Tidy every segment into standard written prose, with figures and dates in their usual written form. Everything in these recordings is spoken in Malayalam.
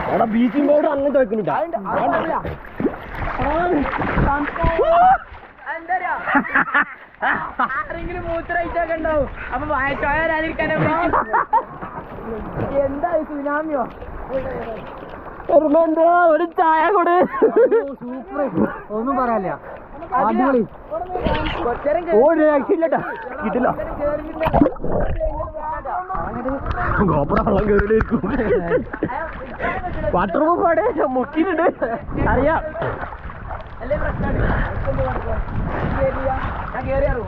അവിടെ ബീച്ചിങ് പൗഡർ അങ്ങനത്തെ വെക്കുന്നുണ്ട്. ആരെങ്കിലും മൂത്രയിട്ടൊക്കെ ഉണ്ടാവും. അപ്പൊ വായച്ചോരാതിരിക്കാനോ എന്തായി സുനാമിയോ? ഒരു ചായ കൂടെ സൂപ്പർ, ഒന്നും പറയാനില്ല. അടിപൊളി. കിട്ടില്ല. ഗോപുര വെള്ളം കയറിയിരിക്കും. വാട്ടർ പ്രൂഫ് അവിടെ മുക്കിയിട്ടുണ്ട്. അറിയാം. ഞാൻ കേറിയാറോ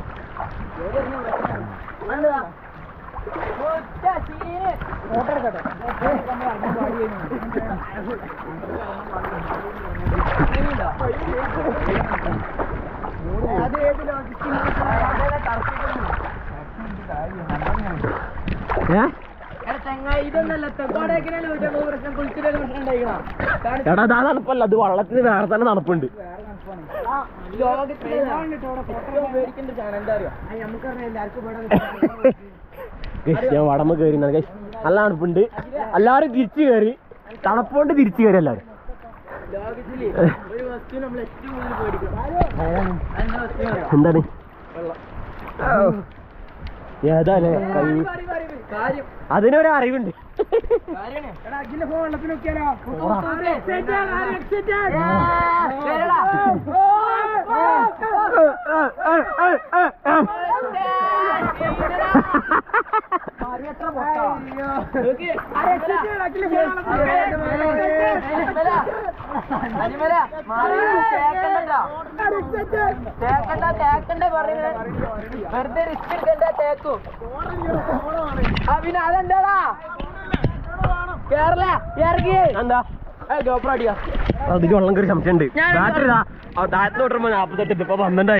എടാ തണുപ്പല്ല, അത് വള്ളത്തിന് വേറെ തന്നെ തണുപ്പുണ്ട്. ഞാൻ വടമ കയറി നല്ല തണുപ്പുണ്ട്. എല്ലാരും തിരിച്ചു കയറി, തണുപ്പുകൊണ്ട് തിരിച്ചു കയറി എല്ലാരും. എന്താണ് ഏതാല്ലേ അതിനൊരു അറിവുണ്ട്. വെറുതെ റിസ്ക് എടുക്കണ്ട തേക്കും. പിന്നെ അതെന്താടാ കേരള ഇറങ്ങി എന്താ ഗോപ്രോ അടിയാ. അതിന് വെള്ളം കയറി സംശയമുണ്ട്. ബാറ്ററി താഴത്തോട്ട് 48 ഇപ്പൊ 12.